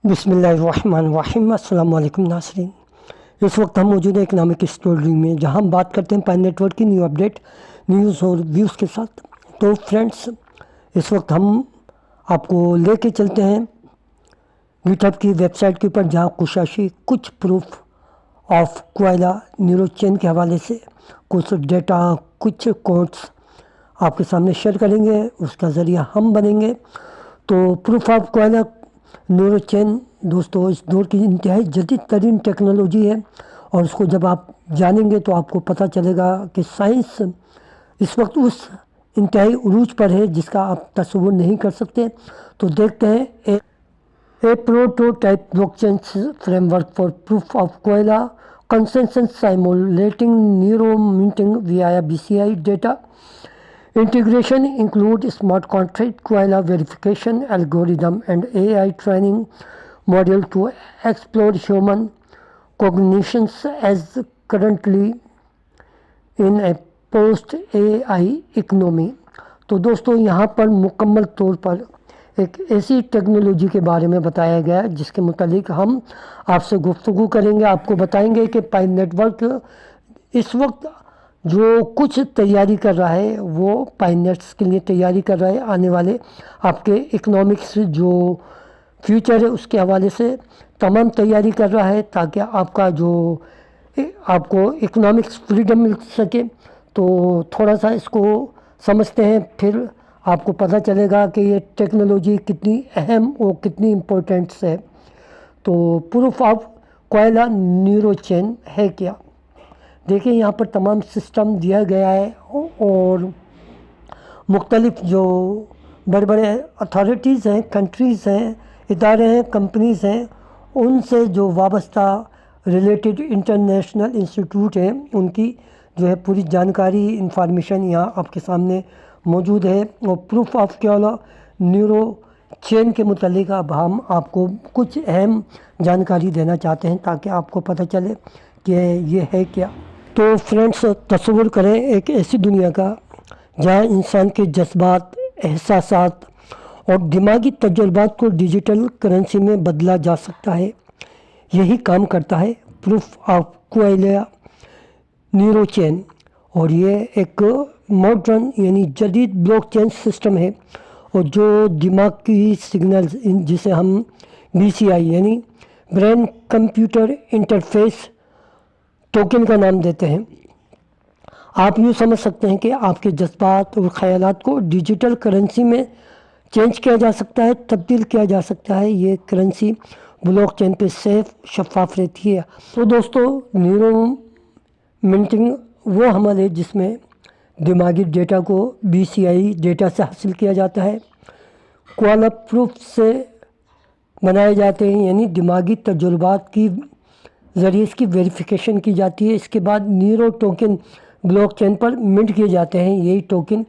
बिस्मिल्लाहिर्रहमानिर्रहीम। अस्सलाम वालेकुम नाज़रीन। इस वक्त हम मौजूद हैं इकनॉमिक स्टोरी में, जहां हम बात करते हैं पाइन नेटवर्क की न्यू अपडेट न्यूज़ और व्यूज़ के साथ। तो फ्रेंड्स, इस वक्त हम आपको लेके चलते हैं गिटहब की वेबसाइट के ऊपर, जहां कुशाशी कुछ प्रूफ ऑफ कोयला न्यूरोचेन के हवाले से कुछ डेटा, कुछ कोड्स आपके सामने शेयर करेंगे। उसका ज़रिया हम बनेंगे। तो प्रूफ ऑफ कोयला न्यूरोचेन दोस्तों इस दौर की इंतहाई जदीद तरीन टेक्नोलॉजी है, और उसको जब आप जानेंगे तो आपको पता चलेगा कि साइंस इस वक्त उस इंतहाई उरूज पर है जिसका आप तस्वुर नहीं कर सकते। तो देखते हैं a prototype blockchain framework for proof of qualia consensus simulating neuro minting via BCI data integration include smart contract, Koala verification algorithm and AI training model to explore human cognitions as currently in a post AI economy। तो दोस्तों यहाँ पर मुकम्मल तौर पर एक ऐसी technology के बारे में बताया गया है जिसके मुतालिक हम आपसे गुफ्तगू करेंगे। आपको बताएंगे कि पाइन नेटवर्क इस वक्त जो कुछ तैयारी कर रहा है वो पाइन नेट्स के लिए तैयारी कर रहा है। आने वाले आपके इकोनॉमिक्स जो फ्यूचर है उसके हवाले से तमाम तैयारी कर रहा है, ताकि आपका जो आपको इकोनॉमिक्स फ्रीडम मिल सके। तो थोड़ा सा इसको समझते हैं, फिर आपको पता चलेगा कि ये टेक्नोलॉजी कितनी अहम और कितनी इम्पोर्टेंट है। तो प्रूफ ऑफ कोयला न्यूरोचेन है क्या? देखिए, यहाँ पर तमाम सिस्टम दिया गया है और मुख्तलिफ जो बड़े बड़े अथॉरिटीज़ हैं, कंट्रीज़ हैं, इदारे हैं, कंपनीज़ हैं, उनसे जो वाबस्ता रिलेटेड इंटरनेशनल इंस्टीट्यूट हैं, उनकी जो है पूरी जानकारी, इंफॉर्मेशन यहाँ आपके सामने मौजूद है। और प्रूफ ऑफ कोयला न्यूरो चेन के मुतालिक अब हम आपको कुछ अहम जानकारी देना चाहते हैं, ताकि आपको पता चले कि ये है क्या। तो फ्रेंड्स, तस्वुर करें एक ऐसी दुनिया का जहाँ इंसान के जज्बात, एहसासात और दिमागी तजुर्बात को डिजिटल करेंसी में बदला जा सकता है। यही काम करता है प्रूफ ऑफ कोयला न्यूरोचेन, और ये एक मॉडर्न यानी जदीद ब्लॉकचेन सिस्टम है, और जो दिमाग की सिग्नल्स जिसे हम BCI यानी ब्रेन कंप्यूटर इंटरफेस टोकन का नाम देते हैं। आप यूँ समझ सकते हैं कि आपके जज्बात और ख़यालात को डिजिटल करेंसी में चेंज किया जा सकता है, तब्दील किया जा सकता है। ये करेंसी ब्लॉकचेन पे सेफ शफाफ रहती है। तो दोस्तों, न्यूरो मिंटिंग वो अमल है जिसमें दिमागी डेटा को BCI डेटा से हासिल किया जाता है। कोयला प्रूफ से बनाए जाते हैं, यानी दिमागी तजुर्बात की ज़रिए इसकी वेरिफिकेशन की जाती है। इसके बाद न्यूरो टोकन ब्लॉकचेन पर मिंट किए जाते हैं। यही टोकन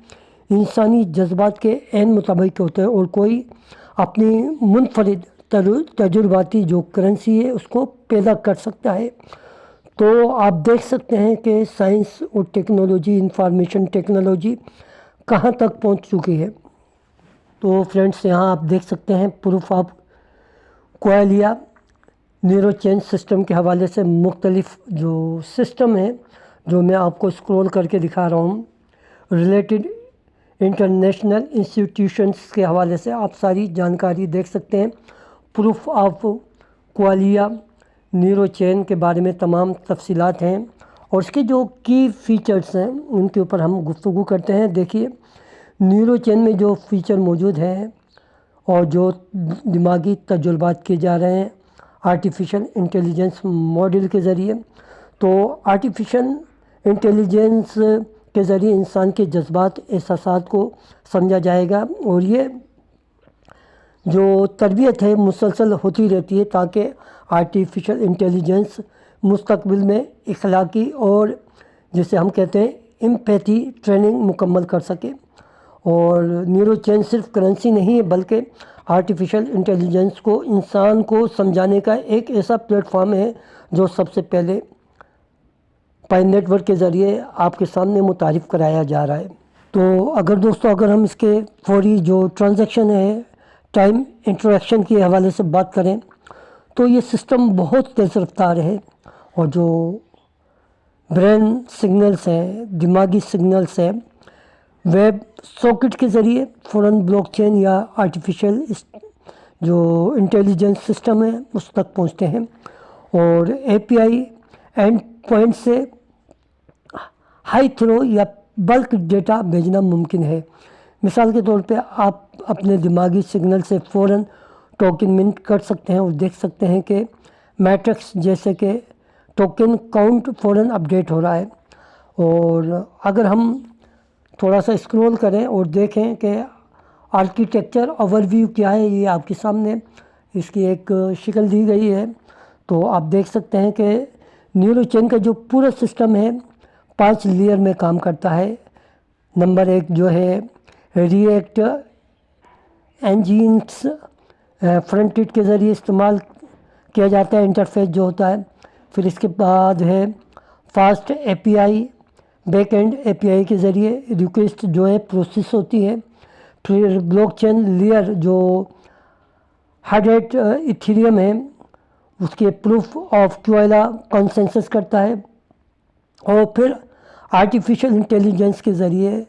इंसानी जज्बात के ऐन मुताबिक होते हैं, और कोई अपनी मुनफरिद तजुर्बाती जो करेंसी है उसको पैदा कर सकता है। तो आप देख सकते हैं कि साइंस और टेक्नोलॉजी, इंफॉर्मेशन टेक्नोलॉजी कहाँ तक पहुँच चुकी है। तो फ्रेंड्स, यहाँ आप देख सकते हैं प्रूफ ऑफ कोयला न्यूरोचेन सिस्टम के हवाले से मुख्तलिफ जो सिस्टम है, जो मैं आपको स्क्रॉल करके दिखा रहा हूँ, रिलेटेड इंटरनेशनल इंस्टीट्यूशंस के हवाले से आप सारी जानकारी देख सकते हैं। प्रूफ ऑफ कोयला न्यूरोचेन के बारे में तमाम तफसीलात हैं, और इसके जो की फ़ीचर्स हैं उनके ऊपर हम गुफ्तगू करते हैं। देखिए, न्यूरोचेन में जो फ़ीचर मौजूद हैं और जो दिमागी तजुर्बात किए जा रहे हैं आर्टिफिशियल इंटेलिजेंस मॉडल के ज़रिए, तो आर्टिफिशियल इंटेलिजेंस के ज़रिए इंसान के जज्बात, एहसासात को समझा जाएगा, और ये जो तरबियत है मुसलसल होती रहती है, ताकि आर्टिफिशियल इंटेलिजेंस मुस्तकबिल में इखलाकी और जिसे हम कहते हैं एम्पैथी ट्रेनिंग मुकम्मल कर सके। और न्यूरोचेन सिर्फ करेंसी नहीं है, बल्कि आर्टिफिशियल इंटेलिजेंस को इंसान को समझाने का एक ऐसा प्लेटफॉर्म है जो सबसे पहले पाइन नेटवर्क के ज़रिए आपके सामने मुतारिफ़ कराया जा रहा है। तो अगर हम इसके फौरी जो ट्रांजैक्शन है, टाइम इंटरेक्शन के हवाले से बात करें, तो ये सिस्टम बहुत तेज़ रफ्तार है और जो ब्रेन सिग्नल्स हैं, दिमागी सिग्नल्स हैं, वेब सॉकेट के ज़रिए फ़ौरन ब्लॉकचेन या आर्टिफिशियल जो इंटेलिजेंस सिस्टम है उस तक पहुंचते हैं और एपीआई एंड पॉइंट से हाई थ्रो या बल्क डेटा भेजना मुमकिन है। मिसाल के तौर पे आप अपने दिमागी सिग्नल से फ़ौरन टोकन मिंट कर सकते हैं और देख सकते हैं कि मैट्रिक्स जैसे कि टोकन काउंट फ़ौरन अपडेट हो रहा है। और अगर हम थोड़ा सा स्क्रॉल करें और देखें कि आर्किटेक्चर ओवरव्यू क्या है, ये आपके सामने इसकी एक शक्ल दी गई है, तो आप देख सकते हैं कि न्यूरोचेन का जो पूरा सिस्टम है 5 लेयर में काम करता है। नंबर 1 जो है रिएक्ट इंजीन्स फ्रंटेड के ज़रिए इस्तेमाल किया जाता है, इंटरफेस जो होता है। फिर इसके बाद है fast API, back and API के ज़रिए रिक्वेस्ट जो है प्रोसेस होती है। फिर ब्लॉकचेन लेयर जो हार्ड इथेरियम है उसके प्रूफ ऑफ क्वाइला कंसेंसस करता है। और फिर आर्टिफिशियल इंटेलिजेंस के ज़रिए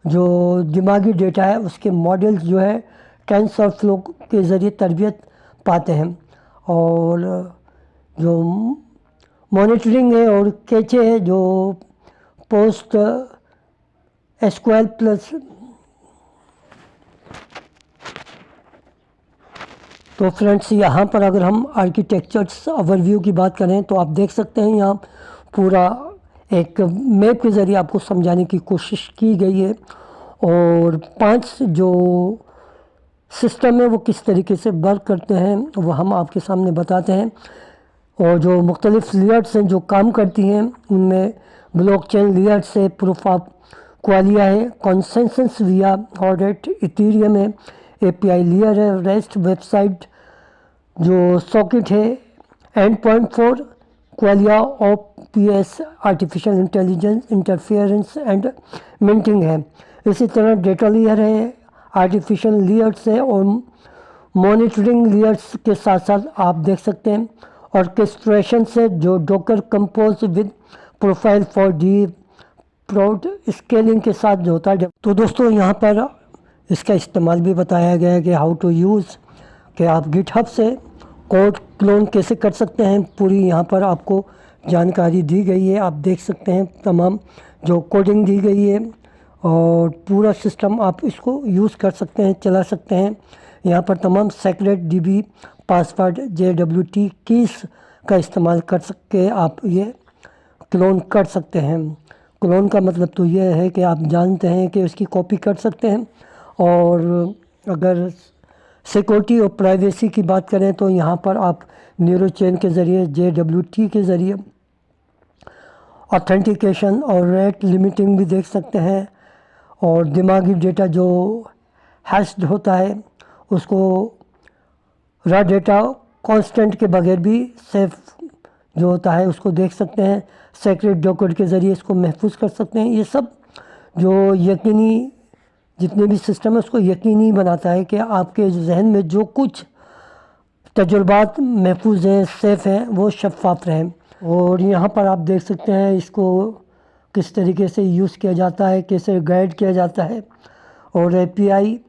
जो दिमागी डेटा है उसके मॉडल्स जो है टेंसरफ्लो के ज़रिए तरबियत पाते हैं। और जो मॉनिटरिंग है और कैचे है जो पोस्ट एसक्यूएल प्लस। तो फ्रेंड्स यहाँ पर अगर हम आर्किटेक्चर्स ओवरव्यू की बात करें तो आप देख सकते हैं यहाँ पूरा एक मैप के ज़रिए आपको समझाने की कोशिश की गई है और 5 जो सिस्टम है वो किस तरीके से वर्क करते हैं वो हम आपके सामने बताते हैं। और जो मुख्तलिफ लेयर्स हैं जो काम करती हैं उनमें ब्लॉकचेन लेयर से प्रूफ ऑफ क्वालिया है, कंसेंसस विया ऑर्डेट इथेरियम है, एपीआई लेयर है, रेस्ट वेबसाइट जो सॉकेट है, and point 4 qualia ops artificial intelligence interference and minting है। इसी तरह डेटा लेयर है, आर्टिफिशियल लेयर्स है और मॉनिटरिंग लेयर्स के साथ साथ आप देख सकते हैं ऑर्केस्ट्रेशन से जो Docker compose with profile for deep proud scaling के साथ जो होता है। तो दोस्तों यहाँ पर इसका इस्तेमाल भी बताया गया है कि हाउ टू यूज़, कि आप गिटहब से कोड क्लोन कैसे कर सकते हैं, पूरी यहाँ पर आपको जानकारी दी गई है। आप देख सकते हैं तमाम जो कोडिंग दी गई है और पूरा सिस्टम आप इसको यूज़ कर सकते हैं, चला सकते हैं। यहाँ पर तमाम secret DB password JWT keys का इस्तेमाल कर सके आप ये क्लोन कर सकते हैं। क्लोन का मतलब तो ये है कि आप जानते हैं कि उसकी कॉपी कर सकते हैं। और अगर सिक्योरिटी और प्राइवेसी की बात करें तो यहाँ पर आप न्यूरोचेन के ज़रिए JWT के ज़रिए ऑथेंटिकेशन और रेट लिमिटिंग भी देख सकते हैं। और दिमागी डेटा जो हैश्ड होता है उसको रॉ डेटा कांस्टेंट के बगैर भी सेफ जो होता है उसको देख सकते हैं। सेक्रेट डॉक्यूमेंट के ज़रिए इसको महफूज कर सकते हैं। ये सब जो यकीनी जितने भी सिस्टम है उसको यकीनी बनाता है कि आपके जहन में जो कुछ तजुर्बात महफूज हैं, सेफ़ हैं, वो शफ़ाफ रहें। और यहाँ पर आप देख सकते हैं इसको किस तरीके से यूज़ किया जाता है, कैसे गाइड किया जाता है। और एपीआई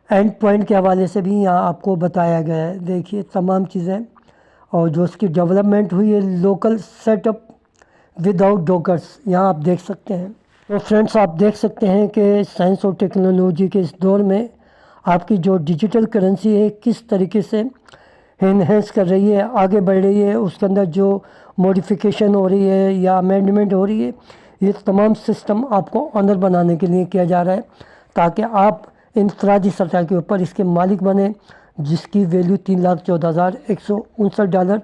एंड पॉइंट के हवाले से भी यहाँ आपको बताया गया है। देखिए तमाम चीज़ें और जो उसकी डेवलपमेंट हुई है लोकल सेटअप विदाउट डॉकर्स, यहाँ आप देख सकते हैं। तो फ्रेंड्स आप देख सकते हैं कि साइंस और टेक्नोलॉजी के इस दौर में आपकी जो डिजिटल करेंसी है किस तरीके से इन्हेंस कर रही है, आगे बढ़ रही है, उसके अंदर जो मॉडिफिकेशन हो रही है या अमेंडमेंट हो रही है, ये तमाम सिस्टम आपको ऑनर बनाने के लिए किया जा रहा है ताकि आप इंफरादी सतह के ऊपर इसके मालिक बने, जिसकी वैल्यू $3,14,159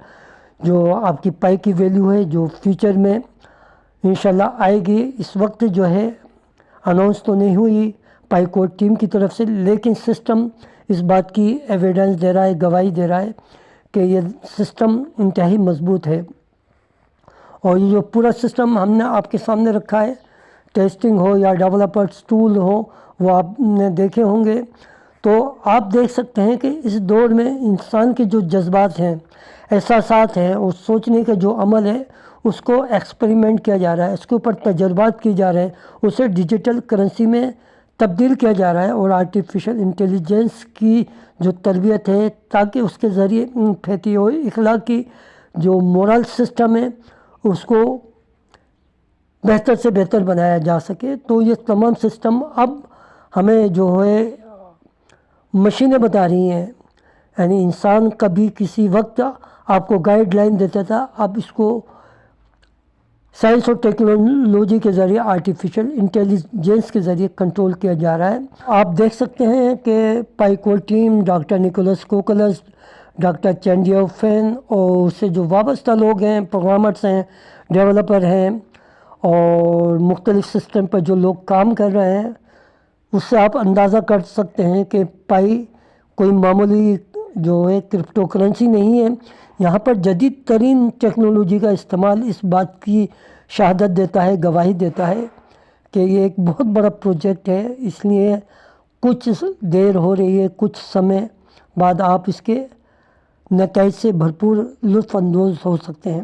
जो आपकी पाई की वैल्यू है, जो फ्यूचर में इंशाल्लाह आएगी। इस वक्त जो है अनाउंस तो नहीं हुई पाई कोड टीम की तरफ से, लेकिन सिस्टम इस बात की एविडेंस दे रहा है, गवाही दे रहा है कि ये सिस्टम इंतहाई मजबूत है। और ये जो पूरा सिस्टम हमने आपके सामने रखा है, टेस्टिंग हो या डेवलपर्स टूल हो, वो आपने देखे होंगे। تو آپ دیکھ سکتے ہیں کہ اس دور میں انسان کے جو جذبات ہیں، احساسات ہیں اور سوچنے کا جو عمل ہے اس کو ایکسپریمنٹ کیا جا رہا ہے، اس کے اوپر تجربات کیے جا رہے ہیں، اسے ڈیجیٹل کرنسی میں تبدیل کیا جا رہا ہے اور آرٹیفیشل انٹیلیجنس کی جو تربیت ہے تاکہ اس کے ذریعے فطری و اخلاقی جو مورل سسٹم ہے اس کو بہتر سے بہتر بنایا جا سکے۔ تو یہ تمام سسٹم اب ہمیں جو ہے مشینیں بتا رہی ہیں، یعنی انسان کبھی کسی وقت آپ کو گائیڈ لائن دیتا تھا، اب اس کو سائنس اور ٹیکنالوجی کے ذریعے آرٹیفیشل انٹیلیجنس کے ذریعے کنٹرول کیا جا رہا ہے۔ آپ دیکھ سکتے ہیں کہ پائیکول ٹیم، ڈاکٹر نیکولس کوکلس، ڈاکٹر چینجیو فین اور اس سے جو وابستہ لوگ ہیں، پروگرامرز ہیں، ڈیولپر ہیں اور مختلف سسٹم پر جو لوگ کام کر رہے ہیں، اس سے آپ اندازہ کر سکتے ہیں کہ پائی کوئی معمولی جو ہے کرپٹو کرنسی نہیں ہے۔ یہاں پر جدید ترین ٹیکنالوجی کا استعمال اس بات کی شہادت دیتا ہے، گواہی دیتا ہے کہ یہ ایک بہت بڑا پروجیکٹ ہے، اس لیے کچھ دیر ہو رہی ہے، کچھ سمے بعد آپ اس کے نتائج سے بھرپور لطف اندوز ہو سکتے ہیں۔